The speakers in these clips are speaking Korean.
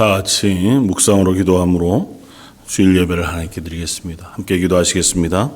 다 같이 묵상으로 기도함으로 주일 예배를 하나님께 드리겠습니다. 함께 기도하시겠습니다.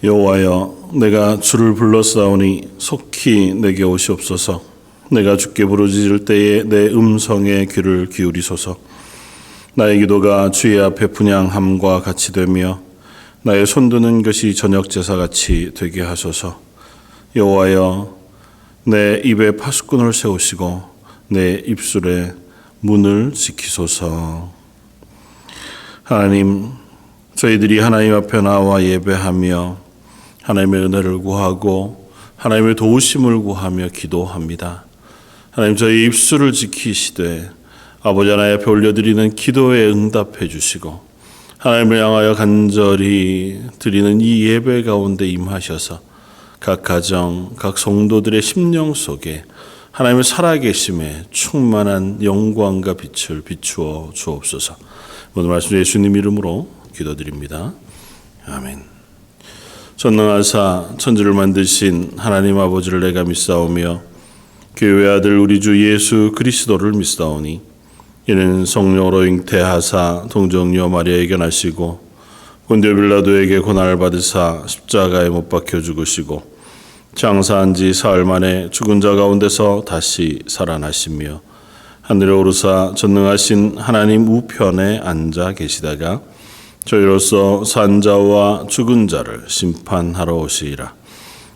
여호와여, 내가 주를 불렀사오니 속히 내게 오시옵소서. 내가 주께 부르짖을 때에 내 음성에 귀를 기울이소서. 나의 기도가 주의 앞에 분향함과 같이 되며 나의 손드는 것이 저녁 제사같이 되게 하소서. 여호와여, 내 입에 파수꾼을 세우시고 내 입술에 문을 지키소서. 하나님, 저희들이 하나님 앞에 나와 예배하며 하나님의 은혜를 구하고 하나님의 도우심을 구하며 기도합니다. 하나님, 저희 입술을 지키시되 아버지 하나님 앞에 올려드리는 기도에 응답해 주시고 하나님을 향하여 간절히 드리는 이 예배 가운데 임하셔서 각 가정, 각 성도들의 심령 속에 하나님의 살아계심에 충만한 영광과 빛을 비추어 주옵소서. 오늘 말씀 예수님 이름으로 기도드립니다. 아멘. 전능하사 천지를 만드신 하나님 아버지를 내가 믿사오며 그의 외아들 우리 주 예수 그리스도를 믿사오니 이는 성령으로 잉태하사 동정녀 마리아에게 나시고 본디오 빌라도에게 고난을 받으사 십자가에 못 박혀 죽으시고 장사한 지 사흘 만에 죽은 자 가운데서 다시 살아나시며 하늘에 오르사 전능하신 하나님 우편에 앉아 계시다가 저희로서 산 자와 죽은 자를 심판하러 오시리라.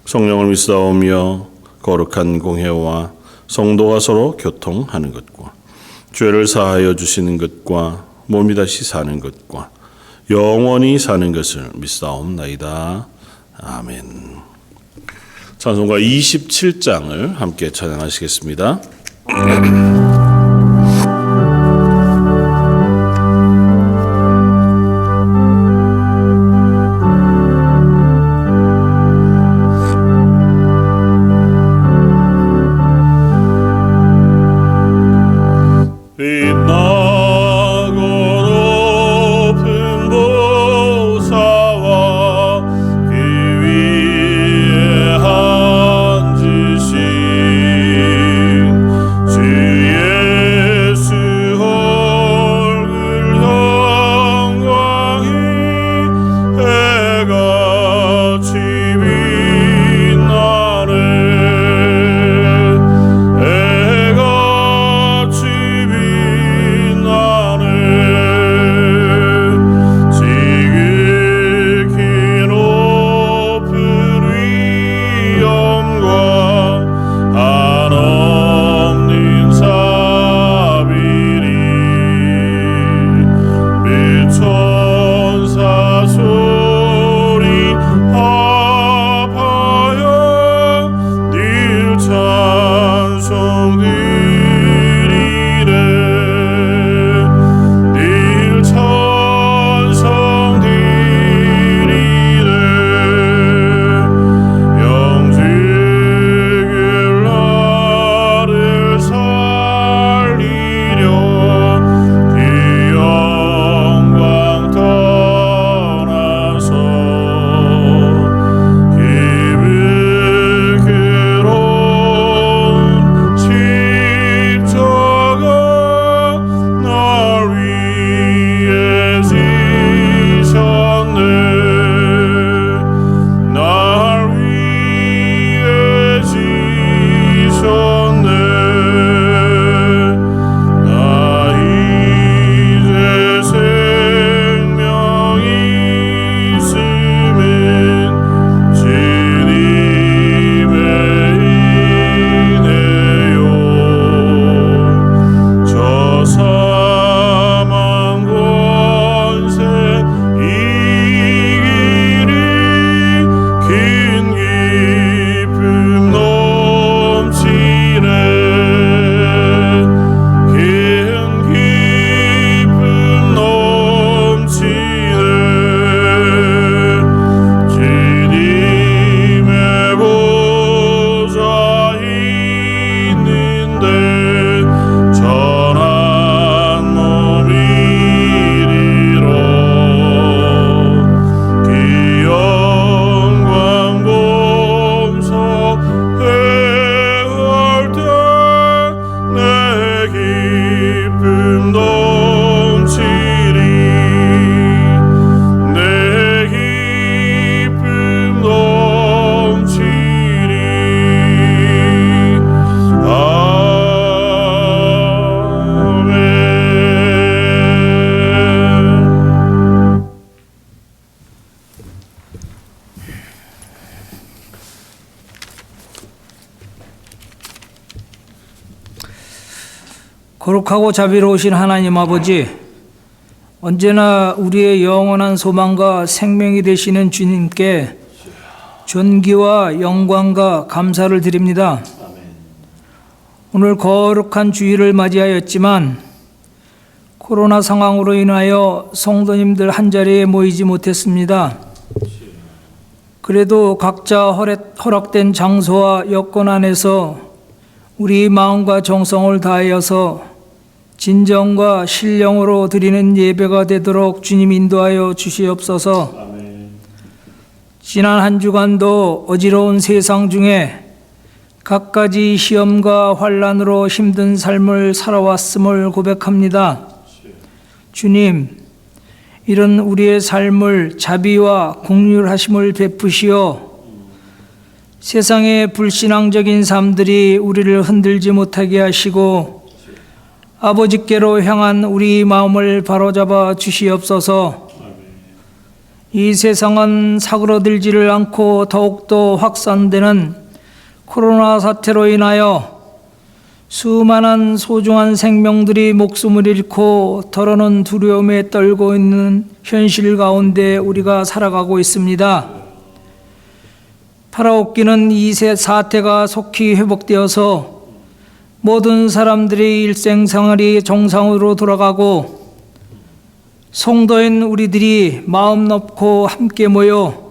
성령을 믿사오며 거룩한 공회와 성도가 서로 교통하는 것과 죄를 사하여 주시는 것과 몸이 다시 사는 것과 영원히 사는 것을 믿사옵나이다. 아멘. 찬송가 27장을 함께 찬양하시겠습니다. 주의 거룩하고 자비로우신 하나님 아버지, 언제나 우리의 영원한 소망과 생명이 되시는 주님께 존귀와 영광과 감사를 드립니다. 오늘 거룩한 주일을 맞이하였지만 코로나 상황으로 인하여 성도님들 한자리에 모이지 못했습니다. 그래도 각자 허락된 장소와 여건 안에서 우리 마음과 정성을 다하여서 진정과 신령으로 드리는 예배가 되도록 주님 인도하여 주시옵소서. 지난 한 주간도 어지러운 세상 중에 갖가지 시험과 환난으로 힘든 삶을 살아왔음을 고백합니다. 주님, 이런 우리의 삶을 자비와 긍휼하심을 베푸시어 세상의 불신앙적인 삶들이 우리를 흔들지 못하게 하시고 아버지께로 향한 우리 마음을 바로잡아 주시옵소서. 이 세상은 사그러들지를 않고 더욱더 확산되는 코로나 사태로 인하여 수많은 소중한 생명들이 목숨을 잃고 더러는 두려움에 떨고 있는 현실 가운데 우리가 살아가고 있습니다. 바라옵기는 이 사태가 속히 회복되어서 모든 사람들의 일생생활이 정상으로 돌아가고 성도인 우리들이 마음 놓고 함께 모여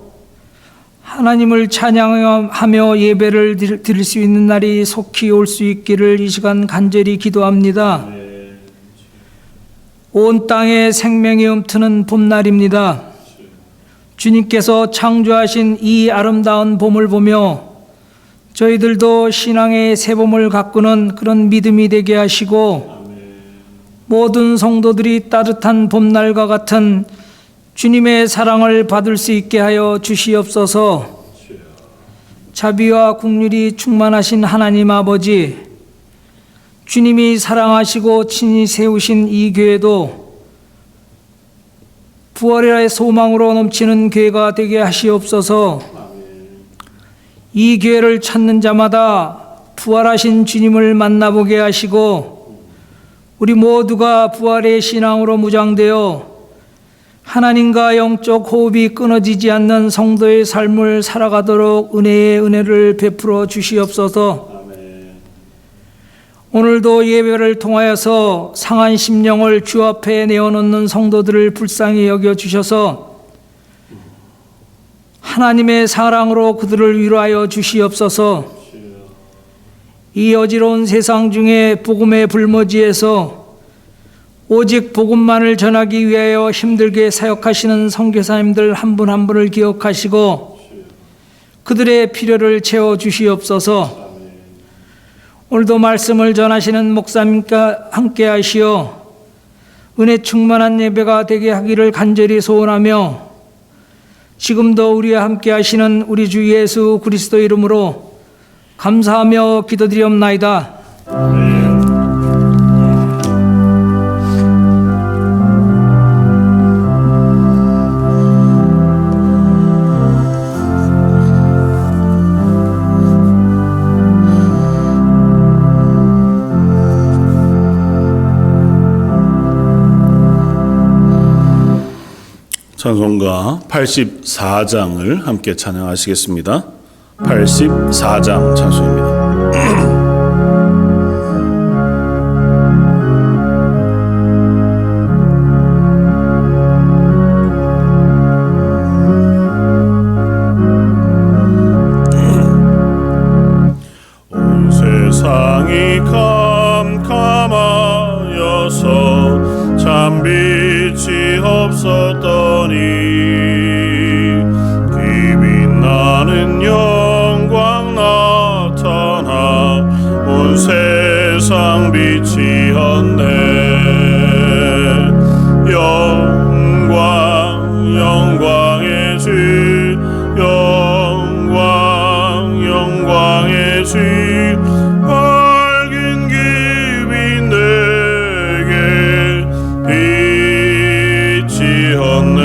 하나님을 찬양하며 예배를 드릴 수 있는 날이 속히 올 수 있기를 이 시간 간절히 기도합니다. 온 땅에 생명이 움트는 봄날입니다. 주님께서 창조하신 이 아름다운 봄을 보며 저희들도 신앙의 새봄을 가꾸는 그런 믿음이 되게 하시고 모든 성도들이 따뜻한 봄날과 같은 주님의 사랑을 받을 수 있게 하여 주시옵소서. 자비와 긍휼이 충만하신 하나님 아버지, 주님이 사랑하시고 친히 세우신 이 교회도 부활의 소망으로 넘치는 교회가 되게 하시옵소서. 이 교회를 찾는 자마다 부활하신 주님을 만나보게 하시고 우리 모두가 부활의 신앙으로 무장되어 하나님과 영적 호흡이 끊어지지 않는 성도의 삶을 살아가도록 은혜의 은혜를 베풀어 주시옵소서. 오늘도 예배를 통하여서 상한 심령을 주 앞에 내어놓는 성도들을 불쌍히 여겨주셔서 하나님의 사랑으로 그들을 위로하여 주시옵소서. 이 어지러운 세상 중에 복음의 불모지에서 오직 복음만을 전하기 위하여 힘들게 사역하시는 선교사님들 한 분 한 분을 기억하시고 그들의 필요를 채워주시옵소서. 오늘도 말씀을 전하시는 목사님과 함께 하시어 은혜 충만한 예배가 되게 하기를 간절히 소원하며 지금도 우리와 함께 하시는 우리 주 예수 그리스도 이름으로 감사하며 기도드리옵나이다. 찬송가 84장을 함께 찬양하시겠습니다. 84장 찬송입니다. 온 세상이 캄캄하여서 참 빛이 없었더니 빛나는 영광 나타나 온 세상 빛이었네. 영광의 주, 영광의 주, 밝은 길이 내게 빛이었네.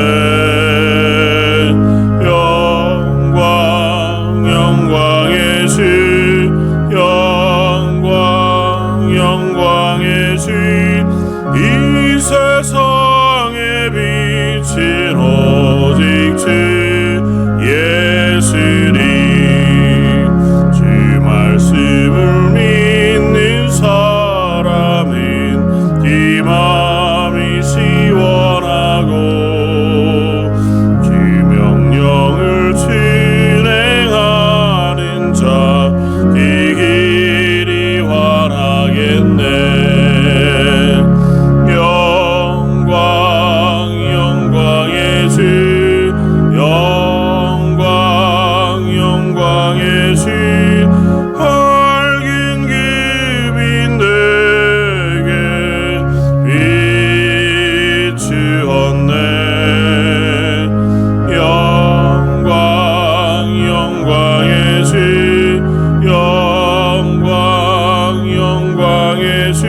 신 영광 영광의 신 밝은 기빈 내게 비추었네. 영광 영광의 신 영광 영광의 신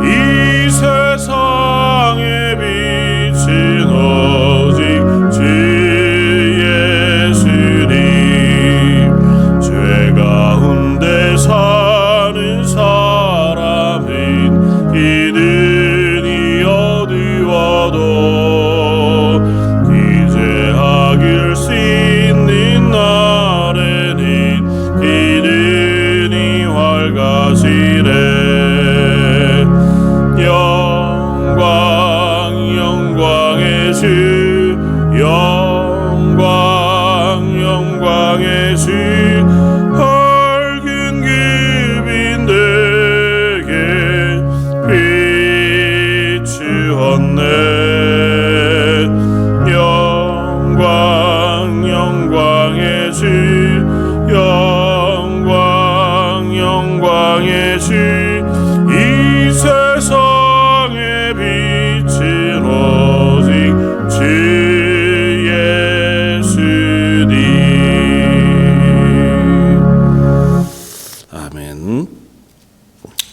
이 세상에 비친 오직 주 예수님. 죄 가운데 사는 사람인 이들이 어두워도 기재하길 수 있는 날에는 이들이 밝아지네. 영광 영광의 주 영광 영광의 주 밝은 기빈 내게 비추었네. 영광 영광의 주 영광 영광의 주 이 세상에 비친 오직 주 예수님. 아멘.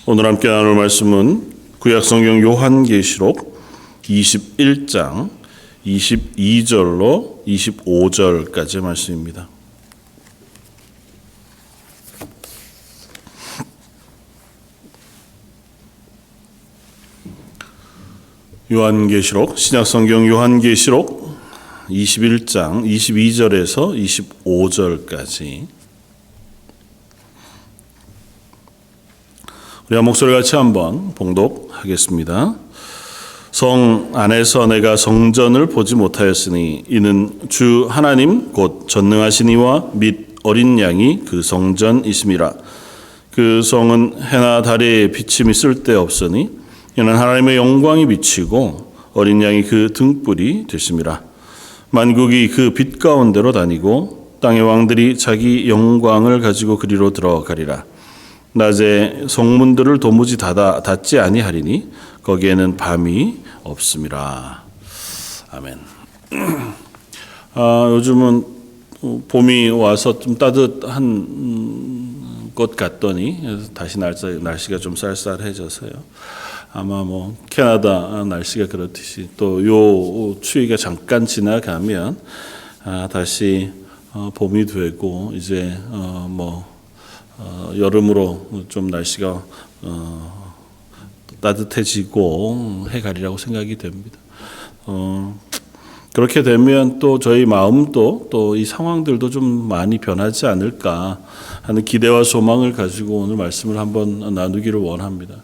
오늘 함께 나눌 말씀은 구약성경 요한계시록 21장 22절로 25절까지의 말씀입니다. 요한계시록, 신약성경 요한계시록 21장 22절에서 25절까지 우리 한 목소리 같이 한번 봉독하겠습니다. 성 안에서 내가 성전을 보지 못하였으니 이는 주 하나님 곧 전능하신 이와 및 어린 양이 그 성전이심이라. 그 성은 해나 달에 비침이 쓸데없으니 이는 하나님의 영광이 비치고 어린 양이 그 등불이 되심이라. 만국이 그 빛 가운데로 다니고 땅의 왕들이 자기 영광을 가지고 그리로 들어가리라. 낮에 성문들을 도무지 닫지 아니하리니 거기에는 밤이 없음이라. 아멘. 요즘은 봄이 와서 좀 따뜻한 것 같더니 다시 날씨가 좀 쌀쌀해져서요. 아마 뭐 캐나다 날씨가 그렇듯이 또 요 추위가 잠깐 지나가면 다시 봄이 되고 이제 여름으로 좀 날씨가 따뜻해지고 해가리라고 생각이 됩니다. 그렇게 되면 또 저희 마음도 또 이 상황들도 좀 많이 변하지 않을까 하는 기대와 소망을 가지고 오늘 말씀을 한번 나누기를 원합니다.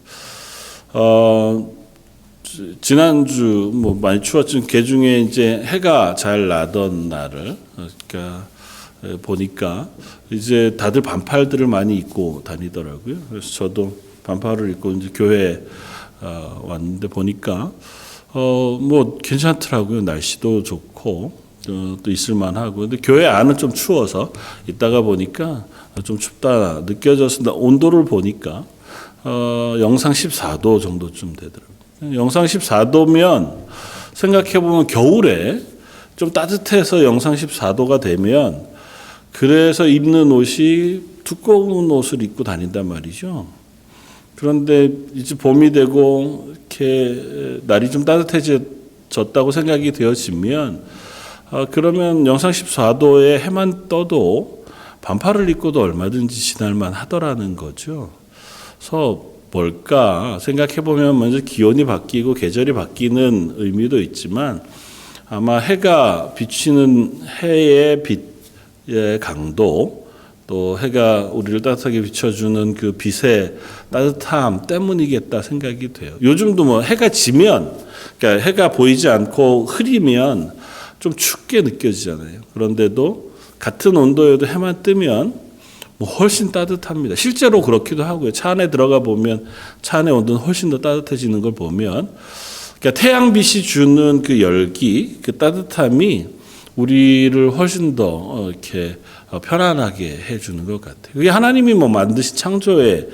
지난주 많이 추웠지만 개중에 이제 해가 잘 나던 날을 그러니까 보니까 이제 다들 반팔들을 많이 입고 다니더라고요. 그래서 저도 반팔을 입고 이제 교회에 왔는데 보니까 괜찮더라고요. 날씨도 좋고 또 있을만하고. 근데 교회 안은 좀 추워서 있다가 보니까 좀 춥다 느껴졌습니다. 온도를 보니까 영상 14도 정도쯤 되더라고요. 영상 14도면 생각해보면 겨울에 좀 따뜻해서 영상 14도가 되면 그래서 입는 옷이 두꺼운 옷을 입고 다닌단 말이죠. 그런데 이제 봄이 되고 이렇게 날이 좀 따뜻해졌다고 생각이 되어지면 그러면 영상 14도에 해만 떠도 반팔을 입고도 얼마든지 지날만 하더라는 거죠. 그래서 뭘까 생각해보면 먼저 기온이 바뀌고 계절이 바뀌는 의미도 있지만 아마 해가 비치는 해의 빛의 강도 또 해가 우리를 따뜻하게 비춰주는 그 빛의 따뜻함 때문이겠다 생각이 돼요. 요즘도 해가 지면 그러니까 해가 보이지 않고 흐리면 좀 춥게 느껴지잖아요. 그런데도 같은 온도여도 해만 뜨면 훨씬 따뜻합니다. 실제로 그렇기도 하고요. 차 안에 들어가 보면 차 안의 온도는 훨씬 더 따뜻해지는 걸 보면 그러니까 태양빛이 주는 그 열기, 그 따뜻함이 우리를 훨씬 더 이렇게 편안하게 해주는 것 같아요. 그게 하나님이 만드신 창조의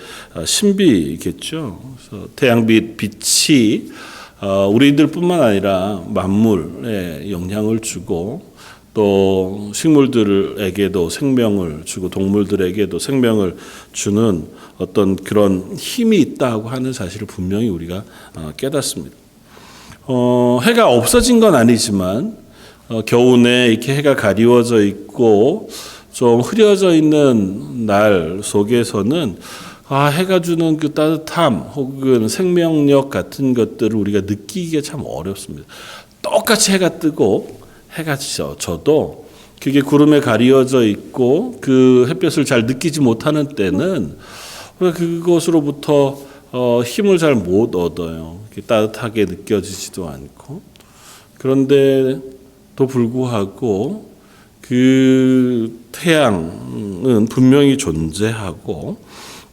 신비겠죠. 그래서 태양빛 빛이 우리들뿐만 아니라 만물에 영향을 주고 또 식물들에게도 생명을 주고 동물들에게도 생명을 주는 어떤 그런 힘이 있다고 하는 사실을 분명히 우리가 깨닫습니다. 해가 없어진 건 아니지만 겨우내 이렇게 해가 가리워져 있고 좀 흐려져 있는 날 속에서는 해가 주는 그 따뜻함 혹은 생명력 같은 것들을 우리가 느끼기가 참 어렵습니다. 똑같이 해가 뜨고 해가 져도 그게 구름에 가리워져 있고 그 햇볕을 잘 느끼지 못하는 때는 우리가 그것으로부터 힘을 잘 못 얻어요. 따뜻하게 느껴지지도 않고. 그런데도 불구하고 그 태양은 분명히 존재하고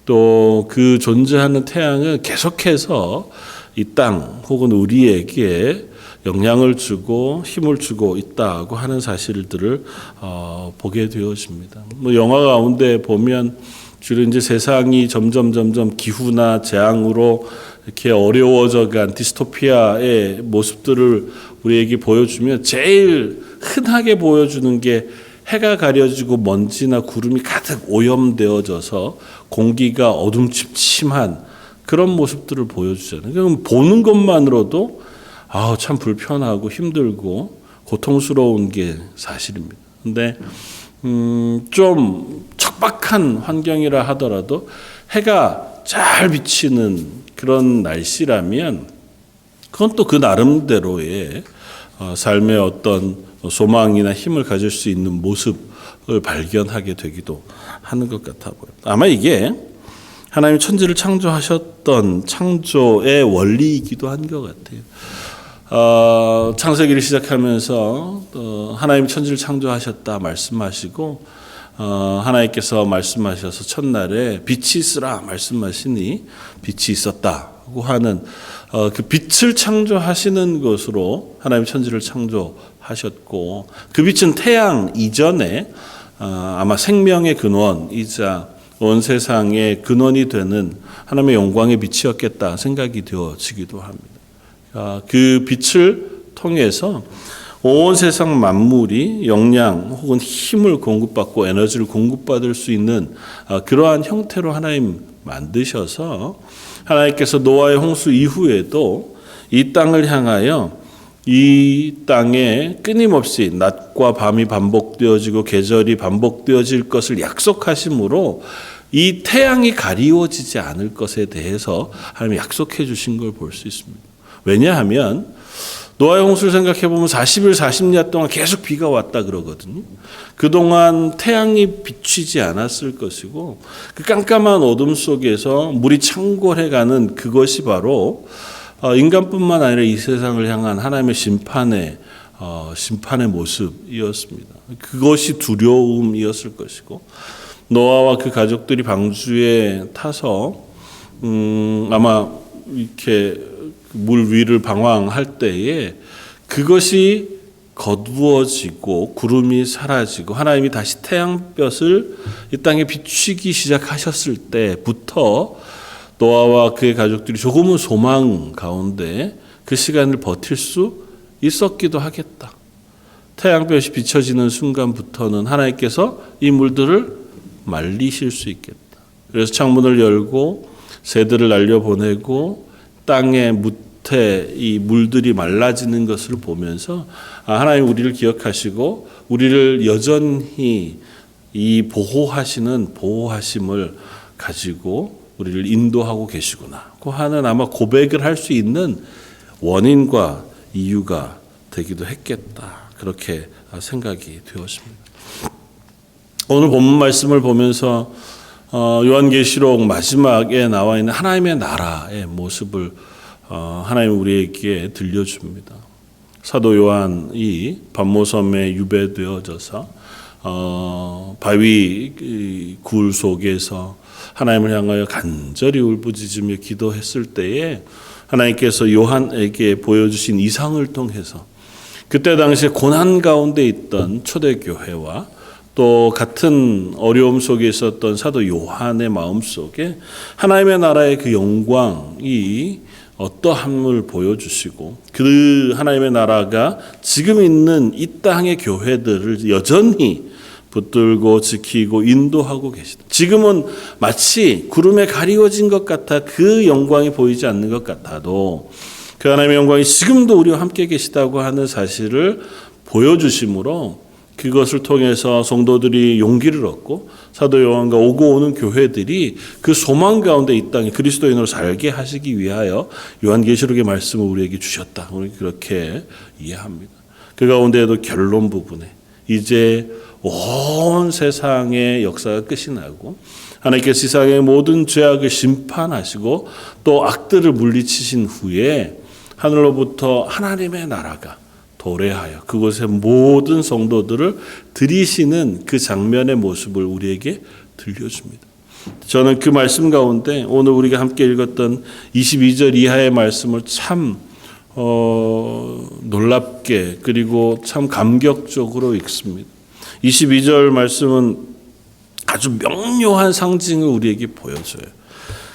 또 그 존재하는 태양은 계속해서 이 땅 혹은 우리에게 영향을 주고 힘을 주고 있다고 하는 사실들을 보게 되어집니다. 영화 가운데 보면 주로 이제 세상이 점점 기후나 재앙으로 이렇게 어려워져간 디스토피아의 모습들을 우리에게 보여주면 제일 흔하게 보여주는 게 해가 가려지고 먼지나 구름이 가득 오염되어져서 공기가 어둠침침한 그런 모습들을 보여주잖아요. 그럼 보는 것만으로도 참 불편하고 힘들고 고통스러운 게 사실입니다. 근데 좀 척박한 환경이라 하더라도 해가 잘 비치는 그런 날씨라면 그건 또 그 나름대로의 삶의 어떤 소망이나 힘을 가질 수 있는 모습을 발견하게 되기도 하는 것 같아 보여요. 아마 이게 하나님 천지를 창조하셨던 창조의 원리이기도 한 것 같아요. 창세기를 시작하면서 하나님 천지를 창조하셨다 말씀하시고 하나님께서 말씀하셔서 첫날에 빛이 있으라 말씀하시니 빛이 있었다고 하는 그 빛을 창조하시는 것으로 하나님 천지를 창조하셨고 그 빛은 태양 이전에 아마 생명의 근원이자 온 세상의 근원이 되는 하나님의 영광의 빛이었겠다 생각이 되어지기도 합니다. 그 빛을 통해서 온 세상 만물이 영양 혹은 힘을 공급받고 에너지를 공급받을 수 있는 그러한 형태로 하나님 만드셔서 하나님께서 노아의 홍수 이후에도 이 땅을 향하여 이 땅에 끊임없이 낮과 밤이 반복되어지고 계절이 반복되어질 것을 약속하심으로 이 태양이 가리워지지 않을 것에 대해서 하나님이 약속해 주신 걸 볼 수 있습니다. 왜냐하면 노아의 홍수를 생각해 보면 40일 40년 동안 계속 비가 왔다 그러거든요. 그동안 태양이 비추지 않았을 것이고 그 깜깜한 어둠 속에서 물이 창궐해가는 그것이 바로 인간뿐만 아니라 이 세상을 향한 하나님의 심판의 모습이었습니다. 그것이 두려움이었을 것이고 노아와 그 가족들이 방주에 타서 아마 이렇게 물 위를 방황할 때에 그것이 거두어지고 구름이 사라지고 하나님이 다시 태양볕을 이 땅에 비추기 시작하셨을 때부터 노아와 그의 가족들이 조금은 소망 가운데 그 시간을 버틸 수 있었기도 하겠다. 태양볕이 비춰지는 순간부터는 하나님께서 이 물들을 말리실 수 있겠다. 그래서 창문을 열고 새들을 날려보내고 땅의 무태 이 물들이 말라지는 것을 보면서 하나님 우리를 기억하시고 우리를 여전히 이 보호하시는 보호하심을 가지고 우리를 인도하고 계시구나 그 하는 아마 고백을 할 수 있는 원인과 이유가 되기도 했겠다. 그렇게 생각이 되었습니다. 오늘 본문 말씀을 보면서 요한계시록 마지막에 나와 있는 하나님의 나라의 모습을 하나님 우리에게 들려줍니다. 사도 요한이 반모섬에 유배되어져서 바위 굴 속에서 하나님을 향하여 간절히 울부짖으며 기도했을 때에 하나님께서 요한에게 보여주신 이상을 통해서 그때 당시에 고난 가운데 있던 초대교회와 또 같은 어려움 속에 있었던 사도 요한의 마음속에 하나님의 나라의 그 영광이 어떠함을 보여주시고 그 하나님의 나라가 지금 있는 이 땅의 교회들을 여전히 붙들고 지키고 인도하고 계시다. 지금은 마치 구름에 가리워진 것 같아 그 영광이 보이지 않는 것 같아도 그 하나님의 영광이 지금도 우리와 함께 계시다고 하는 사실을 보여주심으로 그것을 통해서 성도들이 용기를 얻고 사도 요한과 오고 오는 교회들이 그 소망 가운데 이 땅에 그리스도인으로 살게 하시기 위하여 요한계시록의 말씀을 우리에게 주셨다. 우리 그렇게 이해합니다. 그 가운데에도 결론 부분에 이제 온 세상의 역사가 끝이 나고 하나님께서 세상의 모든 죄악을 심판하시고 또 악들을 물리치신 후에 하늘로부터 하나님의 나라가 도래하여 그곳의 모든 성도들을 들이시는 그 장면의 모습을 우리에게 들려줍니다. 저는 그 말씀 가운데 오늘 우리가 함께 읽었던 22절 이하의 말씀을 참 놀랍게 그리고 참 감격적으로 읽습니다. 22절 말씀은 아주 명료한 상징을 우리에게 보여줘요.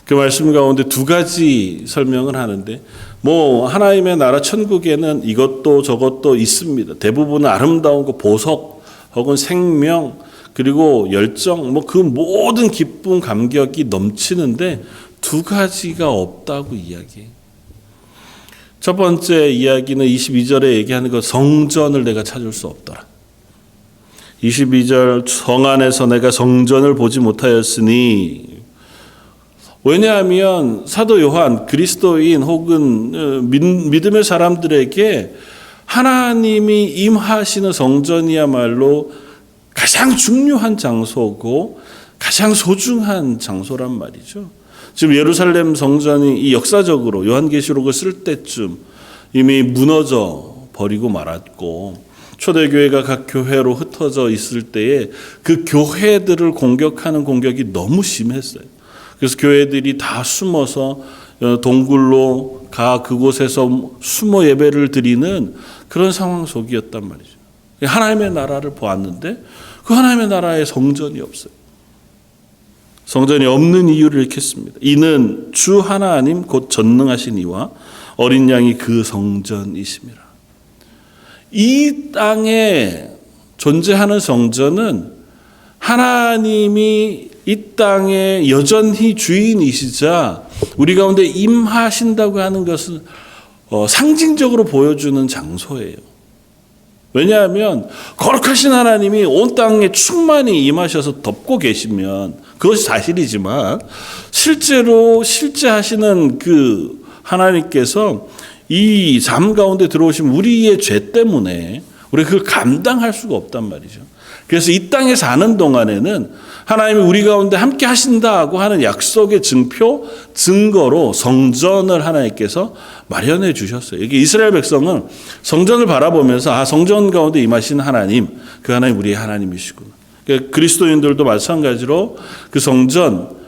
그 말씀 가운데 두 가지 설명을 하는데 하나님의 나라 천국에는 이것도 저것도 있습니다. 대부분은 아름다운 거 보석 혹은 생명 그리고 열정 그 모든 기쁨 감격이 넘치는데 두 가지가 없다고 이야기해요. 첫 번째 이야기는 22절에 얘기하는 것 성전을 내가 찾을 수 없더라. 22절 성 안에서 내가 성전을 보지 못하였으니 왜냐하면 사도 요한 그리스도인 혹은 믿음의 사람들에게 하나님이 임하시는 성전이야말로 가장 중요한 장소고 가장 소중한 장소란 말이죠. 지금 예루살렘 성전이 이 역사적으로 요한계시록을 쓸 때쯤 이미 무너져 버리고 말았고 초대교회가 각 교회로 흩어져 있을 때에 그 교회들을 공격하는 공격이 너무 심했어요. 그래서 교회들이 다 숨어서 동굴로 그곳에서 숨어 예배를 드리는 그런 상황 속이었단 말이죠. 하나님의 나라를 보았는데 그 하나님의 나라에 성전이 없어요. 성전이 없는 이유를 읽겠습니다. 이는 주 하나님 곧 전능하신 이와 어린 양이 그 성전이심이라. 이 땅에 존재하는 성전은 하나님이 이 땅에 여전히 주인이시자 우리 가운데 임하신다고 하는 것은 상징적으로 보여주는 장소예요. 왜냐하면 거룩하신 하나님이 온 땅에 충만히 임하셔서 덮고 계시면 그것이 사실이지만 실제로 실제하시는 그 하나님께서 이 삶 가운데 들어오신 우리의 죄 때문에 우리가 그걸 감당할 수가 없단 말이죠. 그래서 이 땅에 사는 동안에는 하나님이 우리 가운데 함께 하신다고 하는 약속의 증거로 성전을 하나님께서 마련해 주셨어요. 이게 이스라엘 백성은 성전을 바라보면서 성전 가운데 임하신 하나님, 그 하나님 우리의 하나님이시구나. 그리스도인들도 마찬가지로 그 성전,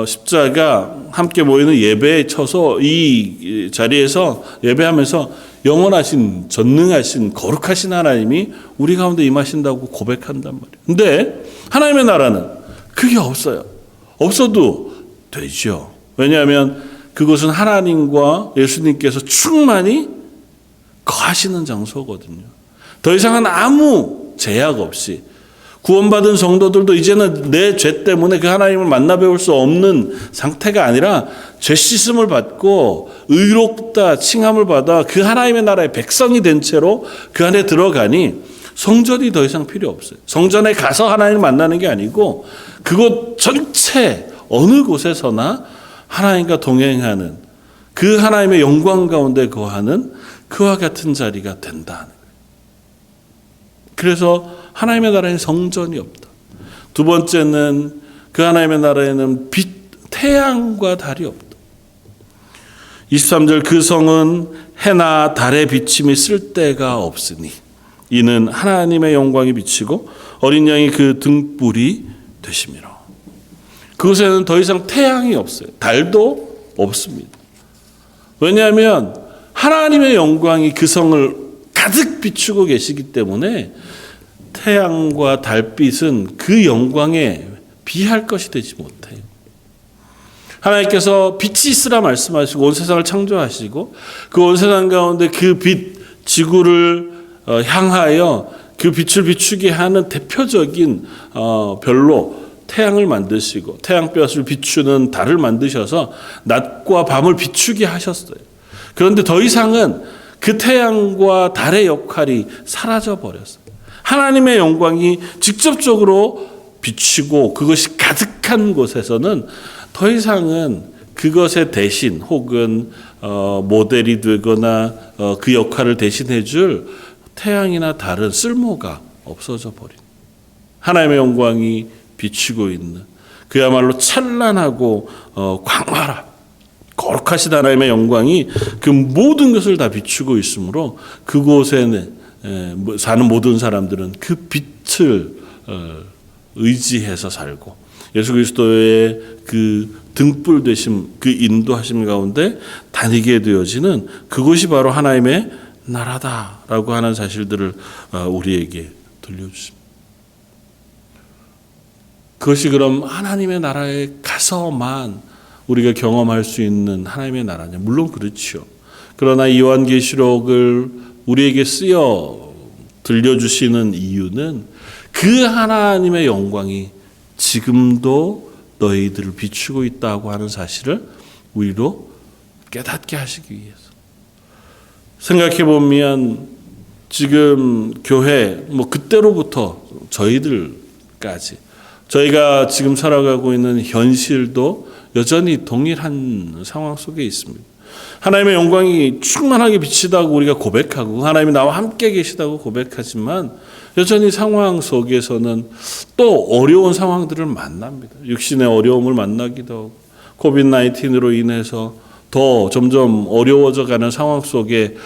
십자가 함께 모이는 예배에 쳐서 이 자리에서 예배하면서 영원하신 전능하신 거룩하신 하나님이 우리 가운데 임하신다고 고백한단 말이에요. 근데 하나님의 나라는 그게 없어요. 없어도 되죠. 왜냐하면 그것은 하나님과 예수님께서 충만히 거하시는 장소거든요. 더 이상은 아무 제약 없이 구원받은 성도들도 이제는 내 죄 때문에 그 하나님을 만나 뵈올 수 없는 상태가 아니라 죄 씻음을 받고 의롭다 칭함을 받아 그 하나님의 나라의 백성이 된 채로 그 안에 들어가니 성전이 더 이상 필요 없어요. 성전에 가서 하나님을 만나는 게 아니고 그곳 전체 어느 곳에서나 하나님과 동행하는 그 하나님의 영광 가운데 거하는 그와 같은 자리가 된다는 거예요. 그래서 하나님의 나라에 성전이 없다. 두 번째는 그 하나님의 나라에는 태양과 달이 없다. 23절 그 성은 해나 달의 비침이 쓸 데가 없으니 이는 하나님의 영광이 비치고 어린 양이 그 등불이 되심이라. 그곳에는 더 이상 태양이 없어요. 달도 없습니다. 왜냐하면 하나님의 영광이 그 성을 가득 비추고 계시기 때문에 태양과 달빛은 그 영광에 비할 것이 되지 못해요. 하나님께서 빛이 있으라 말씀하시고 온 세상을 창조하시고 그 온 세상 가운데 그 빛, 지구를 향하여 그 빛을 비추게 하는 대표적인 별로 태양을 만드시고 태양볕을 비추는 달을 만드셔서 낮과 밤을 비추게 하셨어요. 그런데 더 이상은 그 태양과 달의 역할이 사라져 버렸어요. 하나님의 영광이 직접적으로 비치고 그것이 가득한 곳에서는 더 이상은 그것의 대신 혹은 모델이 되거나 그 역할을 대신해 줄 태양이나 달은 쓸모가 없어져 버린 하나님의 영광이 비치고 있는 그야말로 찬란하고 광활한 거룩하신 하나님의 영광이 그 모든 것을 다 비추고 있으므로 그곳에 사는 모든 사람들은 그 빛을 의지해서 살고 예수 그리스도의 그 등불 되심 그 인도하심 가운데 다니게 되어지는 그곳이 바로 하나님의 나라다라고 하는 사실들을 우리에게 들려주십니다. 그것이 그럼 하나님의 나라에 가서만 우리가 경험할 수 있는 하나님의 나라냐? 물론 그렇죠. 그러나 요한계시록을 우리에게 쓰여 들려주시는 이유는 그 하나님의 영광이 지금도 너희들을 비추고 있다고 하는 사실을 우리로 깨닫게 하시기 위해서. 생각해 보면 지금 교회 그때로부터 저희들까지 저희가 지금 살아가고 있는 현실도 여전히 동일한 상황 속에 있습니다. 하나님의 영광이 충만하게 비치다고 우리가 고백하고 하나님이 나와 함께 계시다고 고백하지만 여전히 상황 속에서는 또 어려운 상황들을 만납니다. 육신의 어려움을 만나기도 하고 코비드-19으로 인해서 더 점점 어려워져 가는 상황 속에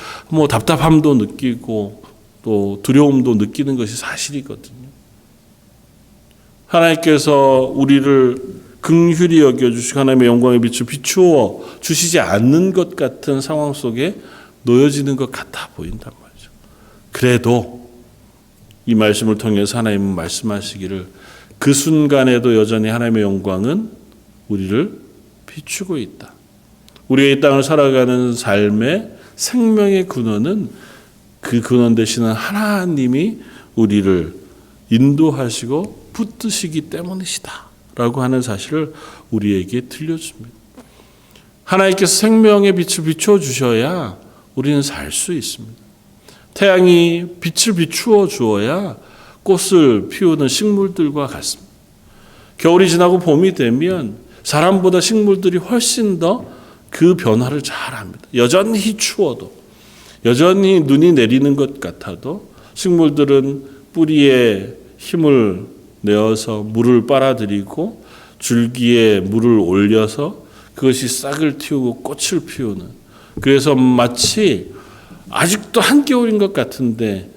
답답함도 느끼고 또 두려움도 느끼는 것이 사실이거든요. 하나님께서 우리를 긍휼히 여겨주시고 하나님의 영광의 빛을 비추어 주시지 않는 것 같은 상황 속에 놓여지는 것 같아 보인단 말이죠. 그래도 이 말씀을 통해서 하나님은 말씀하시기를 그 순간에도 여전히 하나님의 영광은 우리를 비추고 있다. 우리가 이 땅을 살아가는 삶의 생명의 근원은 그 근원 되시는 하나님이 우리를 인도하시고 붙드시기 때문이시다 라고 하는 사실을 우리에게 들려줍니다. 하나님께서 생명의 빛을 비춰주셔야 우리는 살 수 있습니다. 태양이 빛을 비추어 주어야 꽃을 피우는 식물들과 같습니다. 겨울이 지나고 봄이 되면 사람보다 식물들이 훨씬 더 그 변화를 잘합니다. 여전히 추워도 여전히 눈이 내리는 것 같아도 식물들은 뿌리에 힘을 내어서 물을 빨아들이고 줄기에 물을 올려서 그것이 싹을 틔우고 꽃을 피우는 그래서 마치 아직도 한겨울인 것 같은데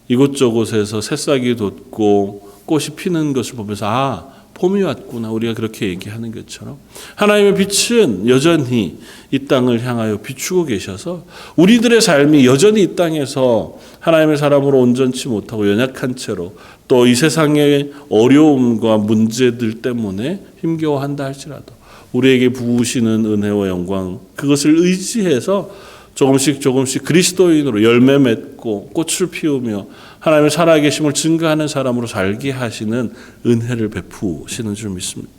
이곳저곳에서 새싹이 돋고 꽃이 피는 것을 보면서 봄이 왔구나 우리가 그렇게 얘기하는 것처럼 하나님의 빛은 여전히 이 땅을 향하여 비추고 계셔서 우리들의 삶이 여전히 이 땅에서 하나님의 사람으로 온전치 못하고 연약한 채로 또 이 세상의 어려움과 문제들 때문에 힘겨워한다 할지라도 우리에게 부으시는 은혜와 영광 그것을 의지해서 조금씩 그리스도인으로 열매 맺고 꽃을 피우며 하나님의 살아계심을 증거하는 사람으로 살게 하시는 은혜를 베푸시는 줄 믿습니다.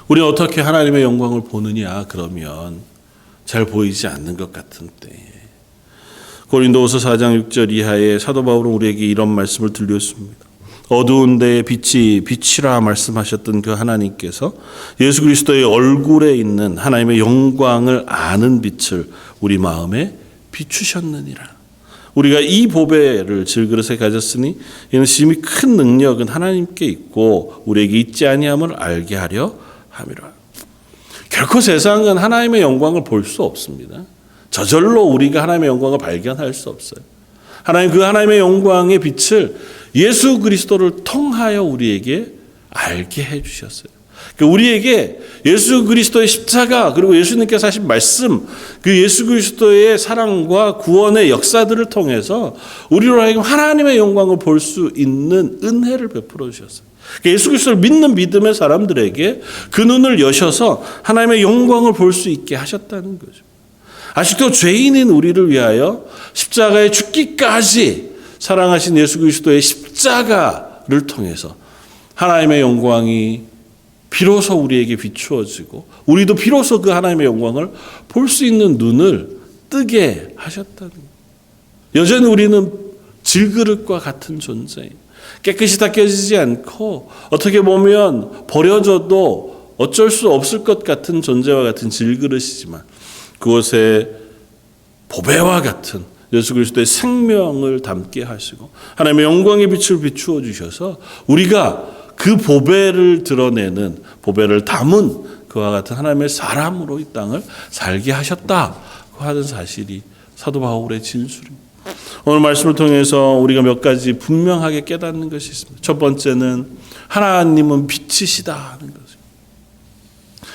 우리는 어떻게 하나님의 영광을 보느냐 그러면 잘 보이지 않는 것 같은 때에 고린도후서 4장 6절 이하에 사도 바울은 우리에게 이런 말씀을 들렸습니다. 어두운 데에 빛이 빛이라 말씀하셨던 그 하나님께서 예수 그리스도의 얼굴에 있는 하나님의 영광을 아는 빛을 우리 마음에 비추셨느니라. 우리가 이 보배를 질그릇에 가졌으니 이는 심히 큰 능력은 하나님께 있고 우리에게 있지 아니함을 알게 하려 함이라. 결코 세상은 하나님의 영광을 볼 수 없습니다. 저절로 우리가 하나님의 영광을 발견할 수 없어요. 하나님 그 하나님의 영광의 빛을 예수 그리스도를 통하여 우리에게 알게 해주셨어요. 그러니까 우리에게 예수 그리스도의 십자가 그리고 예수님께서 하신 말씀, 그 예수 그리스도의 사랑과 구원의 역사들을 통해서 우리로 하여금 하나님의 영광을 볼 수 있는 은혜를 베풀어 주셨어요. 그러니까 예수 그리스도를 믿는 믿음의 사람들에게 그 눈을 여셔서 하나님의 영광을 볼 수 있게 하셨다는 거죠. 아직도 죄인인 우리를 위하여 십자가에 죽기까지 사랑하신 예수 그리스도의 십자가를 통해서 하나님의 영광이 비로소 우리에게 비추어지고 우리도 비로소 그 하나님의 영광을 볼 수 있는 눈을 뜨게 하셨다는 거예요. 여전히 우리는 질그릇과 같은 존재예요. 깨끗이 닦여지지 않고 어떻게 보면 버려져도 어쩔 수 없을 것 같은 존재와 같은 질그릇이지만 그곳에 보배와 같은 예수 그리스도의 생명을 담게 하시고 하나님의 영광의 빛을 비추어 주셔서 우리가 그 보배를 드러내는 보배를 담은 그와 같은 하나님의 사람으로 이 땅을 살게 하셨다고 하는 사실이 사도 바울의 진술입니다. 오늘 말씀을 통해서 우리가 몇 가지 분명하게 깨닫는 것이 있습니다. 첫 번째는 하나님은 빛이시다 하는 거죠.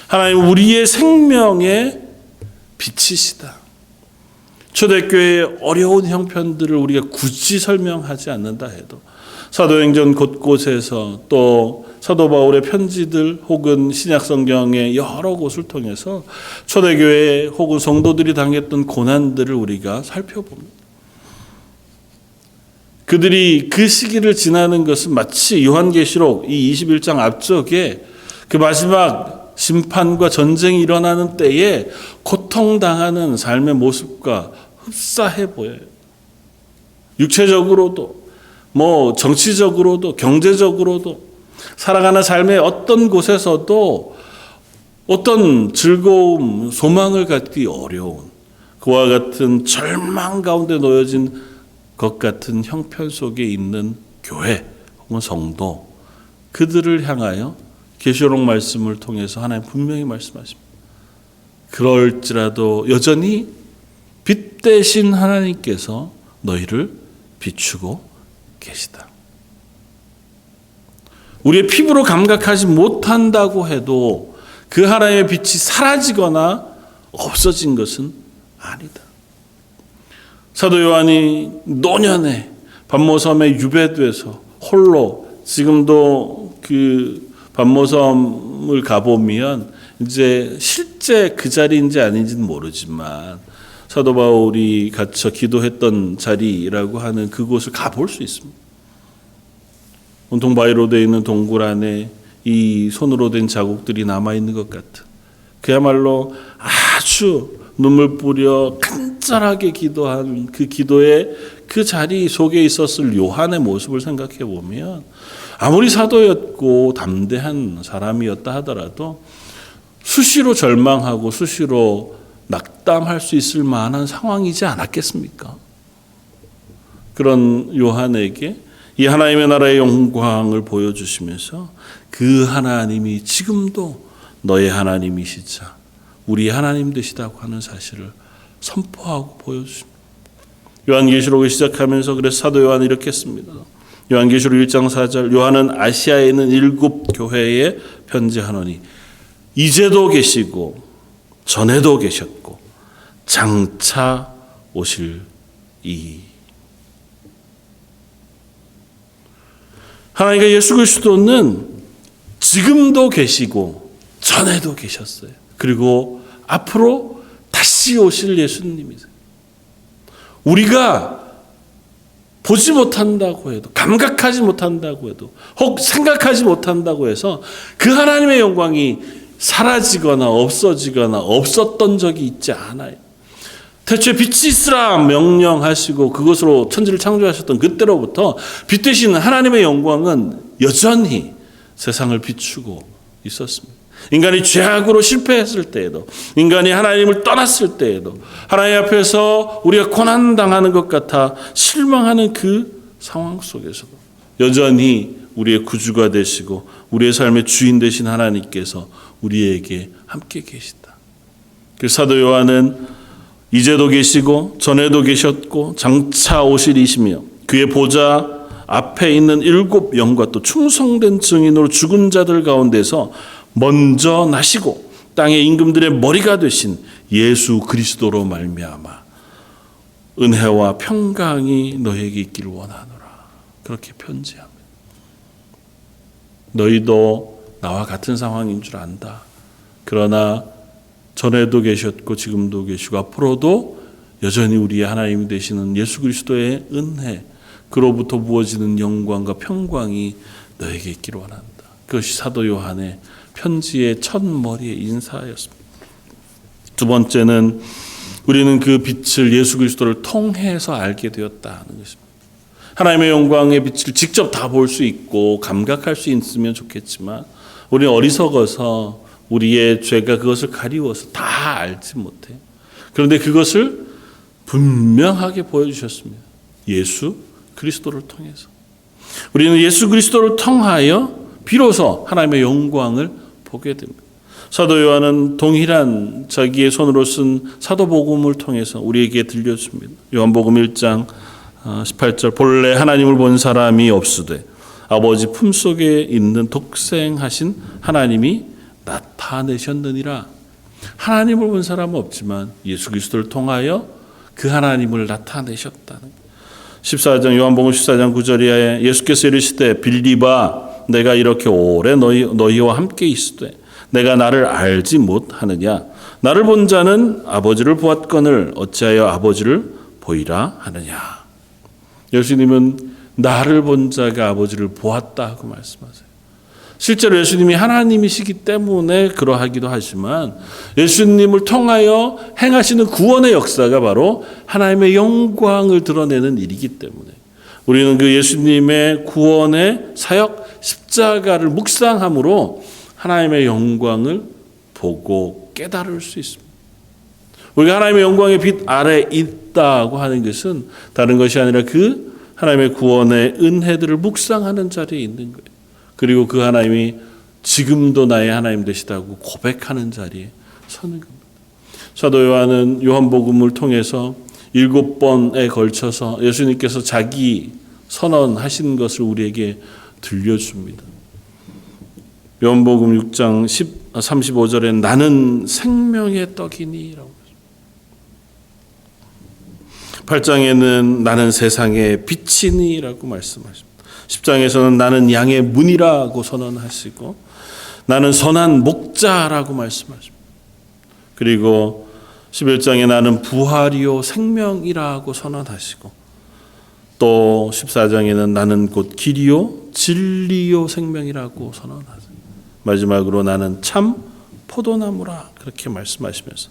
하나님은 우리의 생명의 빛이시다. 초대교회의 어려운 형편들을 우리가 굳이 설명하지 않는다 해도 사도행전 곳곳에서 또 사도 바울의 편지들 혹은 신약성경의 여러 곳을 통해서 초대교회 혹은 성도들이 당했던 고난들을 우리가 살펴봅니다. 그들이 그 시기를 지나는 것은 마치 요한계시록 이 21장 앞쪽에 그 마지막 심판과 전쟁이 일어나는 때에 고통당하는 삶의 모습과 흡사해 보여요. 육체적으로도 정치적으로도 경제적으로도 살아가는 삶의 어떤 곳에서도 어떤 즐거움, 소망을 갖기 어려운 그와 같은 절망 가운데 놓여진 것 같은 형편 속에 있는 교회 혹은 성도 그들을 향하여 계시록 말씀을 통해서 하나님 분명히 말씀하십니다. 그럴지라도 여전히 빛 대신 하나님께서 너희를 비추고 계시다. 우리의 피부로 감각하지 못한다고 해도 그 하나님의 빛이 사라지거나 없어진 것은 아니다. 사도 요한이 노년에 반모섬에 유배돼서 홀로 지금도 그 반모섬을 가보면 이제 실제 그 자리인지 아닌지는 모르지만 사도 바울이 갇혀 기도했던 자리라고 하는 그곳을 가볼 수 있습니다. 온통 바위로 되어 있는 동굴 안에 이 손으로 된 자국들이 남아있는 것 같은 그야말로 아주 눈물 뿌려 간절하게 기도한 그 기도의 그 자리 속에 있었을 요한의 모습을 생각해 보면 아무리 사도였고 담대한 사람이었다 하더라도 수시로 절망하고 수시로 낙담할 수 있을 만한 상황이지 않았겠습니까? 그런 요한에게 이 하나님의 나라의 영광을 보여주시면서 그 하나님이 지금도 너의 하나님이시자 우리 하나님 되시다고 하는 사실을 선포하고 보여주십니다. 요한계시록을 시작하면서 그래서 사도 요한은 이렇게 했습니다. 요한계시록 1장 4절 요한은 아시아에 있는 7 교회에 편지하노니 이제도 계시고 전에도 계셨고 장차 오실 이 하나님과 예수 그리스도는 지금도 계시고 전에도 계셨어요. 그리고 앞으로 다시 오실 예수님이세요. 우리가 보지 못한다고 해도 감각하지 못한다고 해도 혹 생각하지 못한다고 해서 그 하나님의 영광이 사라지거나 없어지거나 없었던 적이 있지 않아요. 태초에 빛이 있으라 명령하시고 그것으로 천지를 창조하셨던 그때로부터 빛 되시는 하나님의 영광은 여전히 세상을 비추고 있었습니다. 인간이 죄악으로 실패했을 때에도 인간이 하나님을 떠났을 때에도 하나님 앞에서 우리가 고난당하는 것 같아 실망하는 그 상황 속에서도 여전히 우리의 구주가 되시고 우리의 삶의 주인 되신 하나님께서 우리에게 함께 계시다. 그래서 사도 요한은 이제도 계시고 전에도 계셨고 장차 오실이시며 그의 보좌 앞에 있는 7 영과 또 충성된 증인으로 죽은 자들 가운데서 먼저 나시고 땅의 임금들의 머리가 되신 예수 그리스도로 말미암아 은혜와 평강이 너에게 있기를 원하노라. 그렇게 편지합니다. 너희도 나와 같은 상황인 줄 안다. 그러나 전에도 계셨고 지금도 계시고 앞으로도 여전히 우리의 하나님이 되시는 예수 그리스도의 은혜, 그로부터 부어지는 영광과 평강이 너에게 있기를 원한다. 그것이 사도 요한의 편지의 첫 머리의 인사였습니다. 두 번째는 우리는 그 빛을 예수 그리스도를 통해서 알게 되었다는 것입니다. 하나님의 영광의 빛을 직접 다 볼 수 있고 감각할 수 있으면 좋겠지만 우리는 어리석어서 우리의 죄가 그것을 가리워서 다 알지 못해요. 그런데 그것을 분명하게 보여주셨습니다. 예수 그리스도를 통해서. 우리는 예수 그리스도를 통하여 비로소 하나님의 영광을 보게 됩니다. 사도 요한은 동일한 자기의 손으로 쓴 사도복음을 통해서 우리에게 들려줍니다. 요한복음 1장 18절 본래 하나님을 본 사람이 없으되 아버지 품속에 있는 독생하신 하나님이 나타내셨느니라. 하나님을 본 사람은 없지만 예수 그리스도를 통하여 그 하나님을 나타내셨다는 거예요. 14장 요한복음 14장 9절에 예수께서 이르시되 빌립아 내가 이렇게 오래 너희와 함께 있으되 내가 나를 알지 못하느냐. 나를 본 자는 아버지를 보았거늘 어찌하여 아버지를 보이라 하느냐. 예수님은 나를 본 자가 아버지를 보았다고 말씀하세요. 실제로 예수님이 하나님이시기 때문에 그러하기도 하지만 예수님을 통하여 행하시는 구원의 역사가 바로 하나님의 영광을 드러내는 일이기 때문에 우리는 그 예수님의 구원의 사역 십자가를 묵상함으로 하나님의 영광을 보고 깨달을 수 있습니다. 우리가 하나님의 영광의 빛 아래 있다고 하는 것은 다른 것이 아니라 그 하나님의 구원의 은혜들을 묵상하는 자리에 있는 거예요. 그리고 그 하나님이 지금도 나의 하나님 되시다고 고백하는 자리에 서는 겁니다. 사도 요한은 요한복음을 통해서 7번에 걸쳐서 예수님께서 자기 선언하신 것을 우리에게 들려줍니다. 요한복음 6장 35절에 나는 생명의 떡이니 라고 8장에는 나는 세상의 빛이니 라고 말씀하십니다. 10장에서는 나는 양의 문이라고 선언하시고 나는 선한 목자라고 말씀하십니다. 그리고 11장에 나는 부활이요 생명이라고 선언하시고 또 14장에는 나는 곧 길이요 진리요 생명이라고 선언하세요. 마지막으로 나는 참 포도나무라 그렇게 말씀하시면서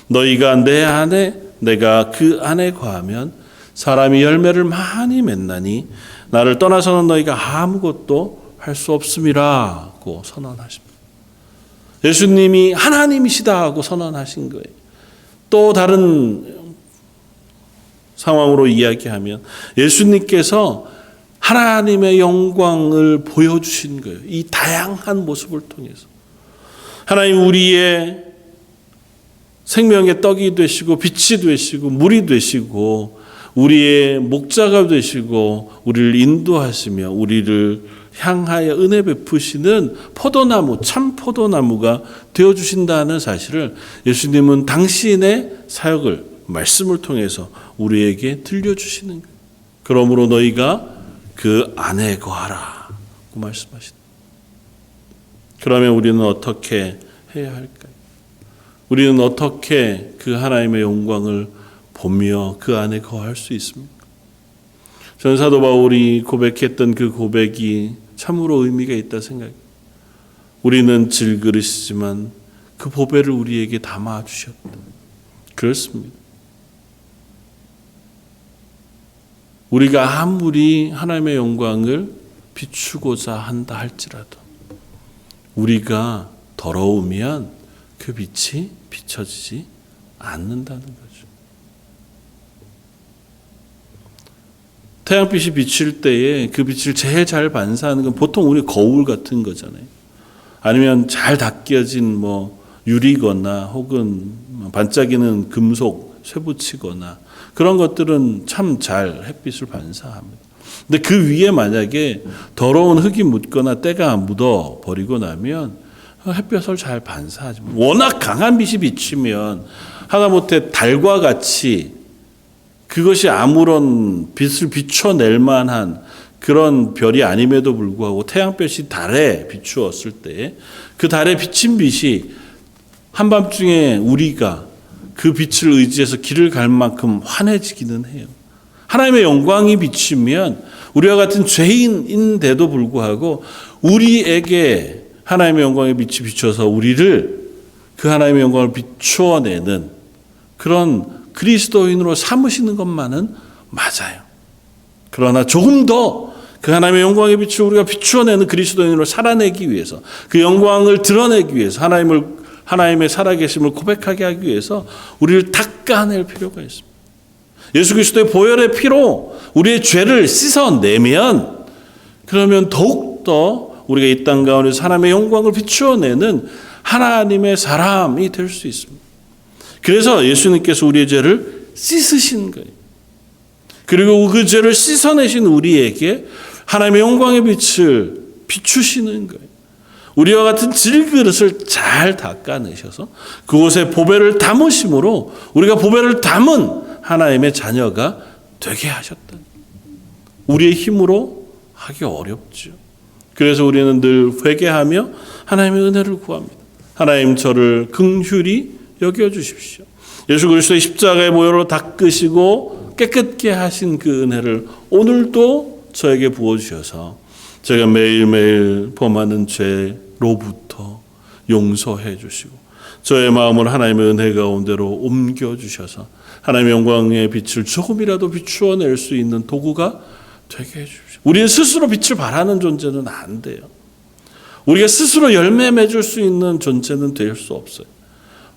너희가 내 안에 내가 그 안에 거하면 사람이 열매를 많이 맺나니 나를 떠나서는 너희가 아무것도 할 수 없음이라고 선언하십니다. 예수님이 하나님이시다고 선언하신 거예요. 또 다른 상황으로 이야기하면 예수님께서 하나님의 영광을 보여주신 거예요. 이 다양한 모습을 통해서. 하나님 우리의 생명의 떡이 되시고 빛이 되시고 물이 되시고 우리의 목자가 되시고 우리를 인도하시며 우리를 향하여 은혜 베푸시는 포도나무, 참 포도나무가 되어주신다는 사실을 예수님은 당신의 사역을 말씀을 통해서 우리에게 들려주시는 거예요. 그러므로 너희가 그 안에 거하라 고 말씀하신다. 그러면 우리는 어떻게 해야 할까요? 우리는 어떻게 그 하나님의 영광을 보며 그 안에 거할 수 있습니까? 저는 사도 바울이 고백했던 그 고백이 참으로 의미가 있다 생각해요. 우리는 질그릇이지만 그 보배를 우리에게 담아주셨다. 그렇습니다. 우리가 아무리 하나님의 영광을 비추고자 한다 할지라도 우리가 더러우면 그 빛이 비춰지지 않는다는 거죠. 태양빛이 비칠 때에 그 빛을 제일 잘 반사하는 건 보통 우리 거울 같은 거잖아요. 아니면 잘 닦여진 유리거나 혹은 반짝이는 금속 쇠붙이거나 그런 것들은 참 잘 햇빛을 반사합니다. 근데 그 위에 만약에 더러운 흙이 묻거나 때가 묻어 버리고 나면 햇볕을 잘 반사하지. 워낙 강한 빛이 비치면 하다못해 달과 같이 그것이 아무런 빛을 비춰낼 만한 그런 별이 아님에도 불구하고 태양볕이 달에 비추었을 때 그 달에 비친 빛이 한밤중에 우리가 그 빛을 의지해서 길을 갈 만큼 환해지기는 해요. 하나님의 영광이 비치면 우리와 같은 죄인인데도 불구하고 우리에게 하나님의 영광의 빛이 비춰서 우리를 그 하나님의 영광을 비추어내는 그런 그리스도인으로 삼으시는 것만은 맞아요. 그러나 조금 더 그 하나님의 영광의 빛을 우리가 비추어내는 그리스도인으로 살아내기 위해서 그 영광을 드러내기 위해서 하나님의 살아계심을 고백하게 하기 위해서 우리를 닦아낼 필요가 있습니다. 예수 그리스도의 보혈의 피로 우리의 죄를 씻어내면 그러면 더욱더 우리가 이 땅 가운데서 하나님의 영광을 비추어내는 하나님의 사람이 될 수 있습니다. 그래서 예수님께서 우리의 죄를 씻으신 거예요. 그리고 그 죄를 씻어내신 우리에게 하나님의 영광의 빛을 비추시는 거예요. 우리와 같은 질그릇을 잘 닦아내셔서 그곳에 보배를 담으심으로 우리가 보배를 담은 하나님의 자녀가 되게 하셨다. 우리의 힘으로 하기 어렵죠. 그래서 우리는 늘 회개하며 하나님의 은혜를 구합니다. 하나님 저를 긍휼히 여겨주십시오. 예수 그리스도의 십자가의 보혈로 닦으시고 깨끗게 하신 그 은혜를 오늘도 저에게 부어주셔서 제가 매일매일 범하는 죄로부터 용서해 주시고 저의 마음을 하나님의 은혜 가운데로 옮겨주셔서 하나님의 영광의 빛을 조금이라도 비추어낼 수 있는 도구가 되게 해주십시오. 우리는 스스로 빛을 발하는 존재는 안 돼요. 우리가 스스로 열매 맺을 수 있는 존재는 될 수 없어요.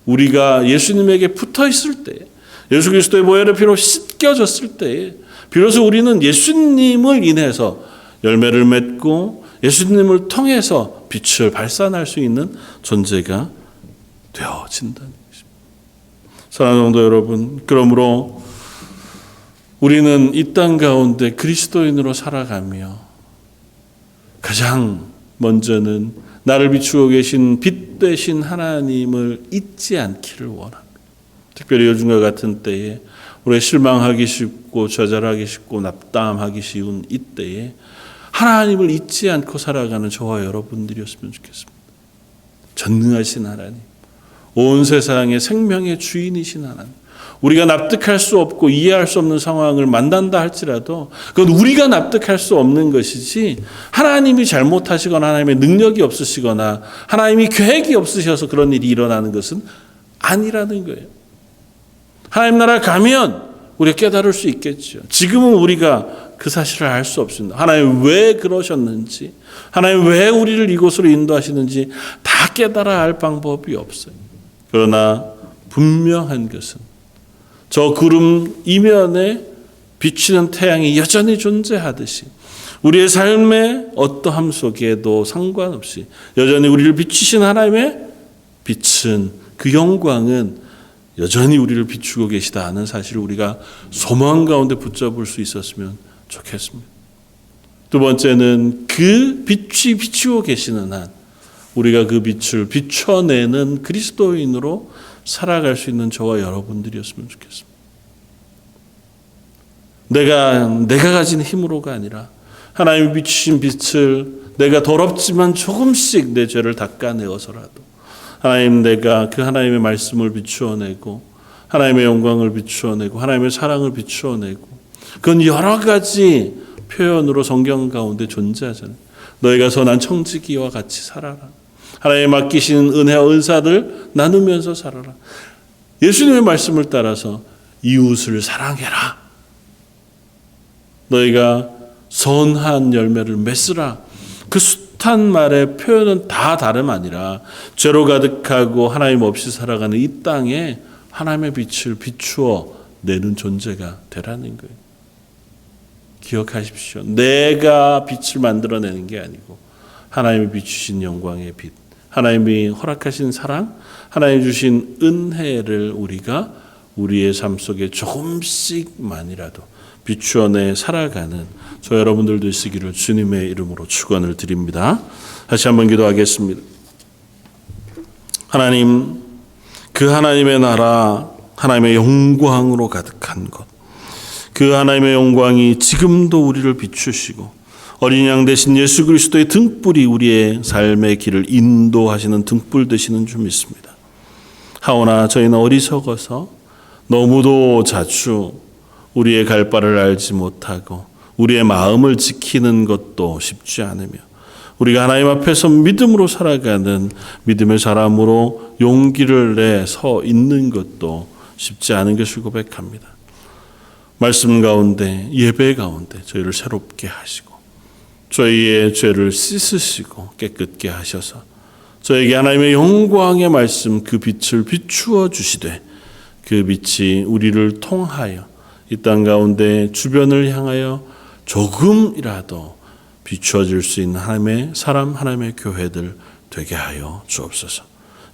우리가 예수님에게 붙어 있을 때, 예수 그리스도의 보혈의 피로 씻겨졌을 때에 비로소 우리는 예수님을 인해서 열매를 맺고 예수님을 통해서 빛을 발산할 수 있는 존재가 되어진다는 것입니다. 사랑하는 성도 여러분, 그러므로 우리는 이 땅 가운데 그리스도인으로 살아가며 가장 먼저는 나를 비추고 계신 빛 되신 하나님을 잊지 않기를 원합니다. 특별히 요즘과 같은 때에 우리가 실망하기 쉽고 좌절하기 쉽고 낙담하기 쉬운 이때에 하나님을 잊지 않고 살아가는 저와 여러분들이었으면 좋겠습니다. 전능하신 하나님, 온 세상의 생명의 주인이신 하나님, 우리가 납득할 수 없고 이해할 수 없는 상황을 만난다 할지라도 그건 우리가 납득할 수 없는 것이지 하나님이 잘못하시거나 하나님의 능력이 없으시거나 하나님이 계획이 없으셔서 그런 일이 일어나는 것은 아니라는 거예요. 하나님 나라 가면 우리가 깨달을 수 있겠죠. 지금은 우리가 그 사실을 알 수 없습니다. 하나님 왜 그러셨는지, 하나님 왜 우리를 이곳으로 인도하시는지 다 깨달아 알 방법이 없어요. 그러나 분명한 것은 저 구름 이면에 비치는 태양이 여전히 존재하듯이 우리의 삶의 어떠함 속에도 상관없이 여전히 우리를 비추신 하나님의 빛은, 그 영광은 여전히 우리를 비추고 계시다 하는 사실을 우리가 소망 가운데 붙잡을 수 있었으면 좋겠습니다. 두 번째는 그 빛이 비추고 계시는 한 우리가 그 빛을 비춰내는 그리스도인으로 살아갈 수 있는 저와 여러분들이었으면 좋겠습니다. 내가 가진 힘으로가 아니라 하나님이 비추신 빛을 내가 더럽지만 조금씩 내 죄를 닦아내어서라도 하나님, 내가 그 하나님의 말씀을 비추어내고 하나님의 영광을 비추어내고 하나님의 사랑을 비추어내고, 그건 여러 가지 표현으로 성경 가운데 존재하잖아요. 너희가 선한 청지기와 같이 살아라. 하나님의 맡기신 은혜와 은사를 나누면서 살아라. 예수님의 말씀을 따라서 이웃을 사랑해라. 너희가 선한 열매를 맺으라. 그 숱한 말의 표현은 다 다름 아니라 죄로 가득하고 하나님 없이 살아가는 이 땅에 하나님의 빛을 비추어 내는 존재가 되라는 거예요. 기억하십시오. 내가 빛을 만들어내는 게 아니고 하나님이 비추신 영광의 빛, 하나님이 허락하신 사랑, 하나님이 주신 은혜를 우리가 우리의 삶 속에 조금씩만이라도 비추어내 살아가는 저 여러분들도 있으기를 주님의 이름으로 축원을 드립니다. 다시 한번 기도하겠습니다. 하나님, 그 하나님의 나라, 하나님의 영광으로 가득한 것, 그 하나님의 영광이 지금도 우리를 비추시고 어린 양 대신 예수 그리스도의 등불이 우리의 삶의 길을 인도하시는 등불 되시는 줄 믿습니다. 하오나 저희는 어리석어서 너무도 자주 우리의 갈 바를 알지 못하고 우리의 마음을 지키는 것도 쉽지 않으며 우리가 하나님 앞에서 믿음으로 살아가는 믿음의 사람으로 용기를 내 서 있는 것도 쉽지 않은 것을 고백합니다. 말씀 가운데, 예배 가운데 저희를 새롭게 하시고 저희의 죄를 씻으시고 깨끗게 하셔서 저에게 하나님의 영광의 말씀, 그 빛을 비추어 주시되 그 빛이 우리를 통하여 이 땅 가운데 주변을 향하여 조금이라도 비추어질 수 있는 하나님의 사람, 하나님의 교회들 되게 하여 주옵소서.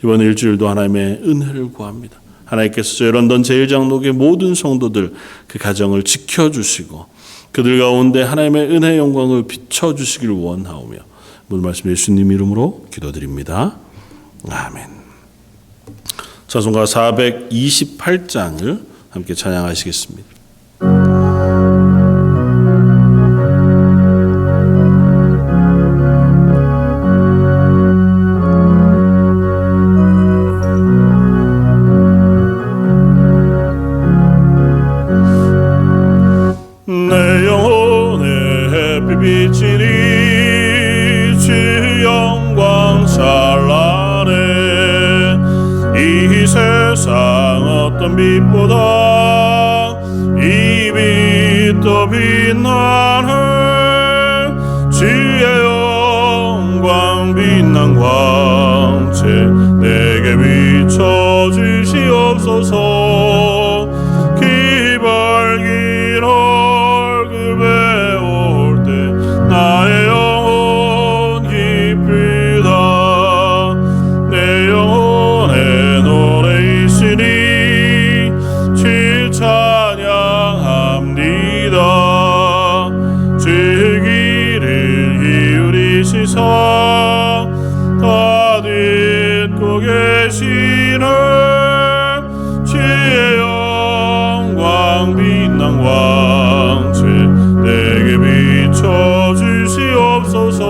이번 일주일도 하나님의 은혜를 구합니다. 하나님께서 저희 런던 제일장로교의 모든 성도들 그 가정을 지켜주시고 그들 가운데 하나님의 은혜의 영광을 비춰주시길 원하오며 모든 말씀 예수님 이름으로 기도드립니다. 아멘. 찬송가 428장을 함께 찬양하시겠습니다. 내 영혼의 햇빛 비치니 주 영광 찬란해. 이 세상 어떤 빛보다 이 빛 더 빛나네. 주의 영광 빛난 광채 내게 비춰주시옵소서. 기발긴 얼굴 배울 때 나의 영혼 기쁘다. 내 영혼의 노래이시니 주 찬양합니다. 주 귀를 기울이시사 다 듣고 계시네. 주의 영광 빛난 광채 내게 비춰주시옵소서.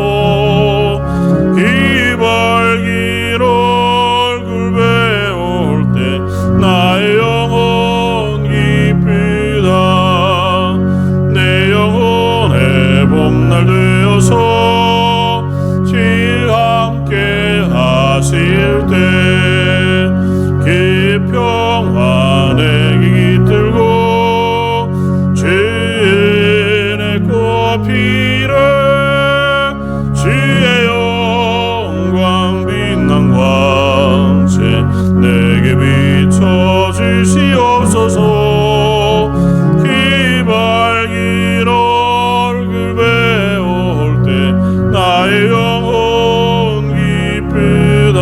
기발긴 얼굴 배울 때 나의 영혼 기쁘다. 내 영혼의 봄날 되어서 주 함께 하실 때 그 평화 내게 깃들고 주의 꽃피를 주의 영광 빛난 광채 내게 비춰주시옵소서. 기발긴 얼굴 배울 때 나의 영혼 기쁘다.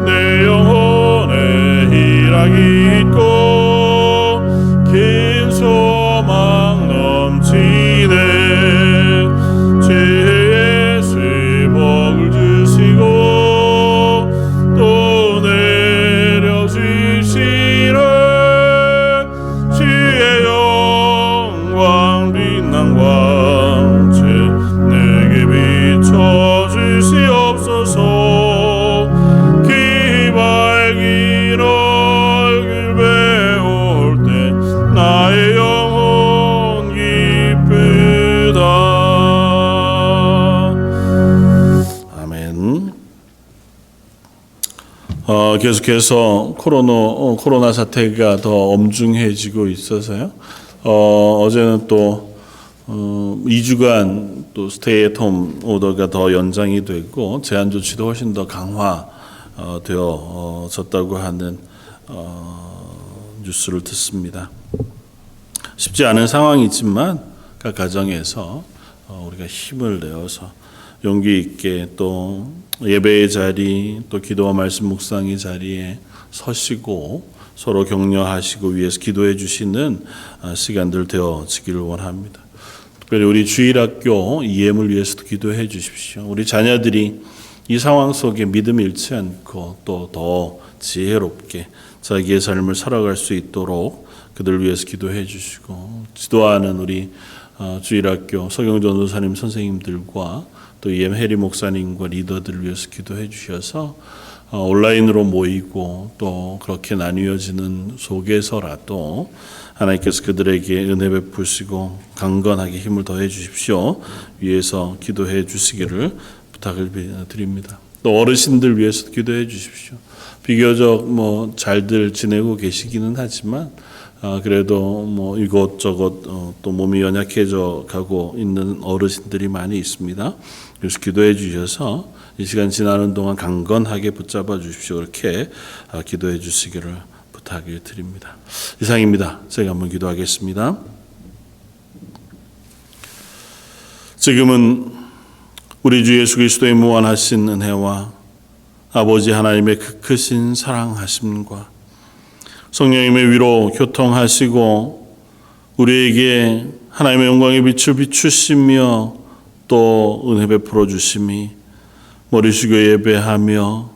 내 영혼에 희락이 있고 긴 소망 넘치네. 주 예수의 복을 주시고 또 내려주시네. 주의 영광 빛난 광채 내게 비춰주시옵소서. 기발긴 얼굴 배울 때 나의 영혼 기쁘다. 아멘. 계속해서 코로나 사태가 더 엄중해지고 있어서요. 어제는 또 2주간 또 스테이 앳 홈 오더가 더 연장이 되고 제한 조치도 훨씬 더 강화되어졌다고 하는 뉴스를 듣습니다. 쉽지 않은 상황이지만 각 가정에서 우리가 힘을 내어서 용기 있게 또 예배의 자리, 또 기도와 말씀 묵상의 자리에 서시고 서로 격려하시고 위해서 기도해 주시는 시간들 되어지기를 원합니다. 특별히 우리 주일학교 EM을 위해서도 기도해 주십시오. 우리 자녀들이 이 상황 속에 믿음이 잃지 않고 또 더 지혜롭게 자기의 삶을 살아갈 수 있도록 그들 위해서 기도해 주시고, 지도하는 우리 주일학교 서경전도사님 선생님들과 또 EM 해리 목사님과 리더들을 위해서 기도해 주셔서 온라인으로 모이고 또 그렇게 나뉘어지는 속에서라도 하나님께서 그들에게 은혜 베푸시고 강건하게 힘을 더해 주십시오. 위해서 기도해 주시기를 부탁을 드립니다. 또 어르신들 위해서 기도해 주십시오. 비교적 잘들 지내고 계시기는 하지만 그래도 이것저것 또 몸이 연약해져 가고 있는 어르신들이 많이 있습니다. 그래서 기도해 주셔서 이 시간 지나는 동안 강건하게 붙잡아 주십시오. 그렇게 기도해 주시기를 부탁을 드립니다. 이상입니다. 제가 한번 기도하겠습니다. 지금은 우리 주 예수 그리스도의 무한하신 은혜와 아버지 하나님의 그 크신 사랑하심과 성령님의 위로 교통하시고 우리에게 하나님의 영광의 빛을 비추시며 또 은혜 베풀어 주심이 머리 숙여 예배하며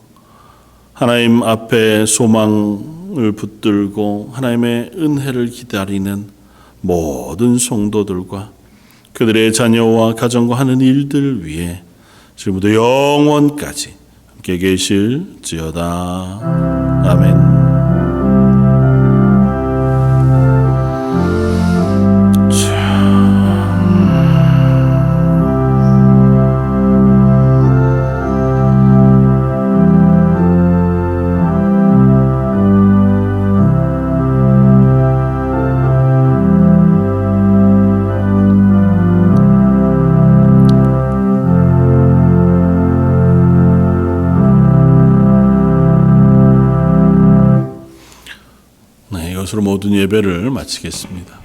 하나님 앞에 소망을 붙들고 하나님의 은혜를 기다리는 모든 성도들과 그들의 자녀와 가정과 하는 일들 위해 지금부터 영원까지 함께 계실지어다. 아멘. 이것으로 모든 예배를 마치겠습니다.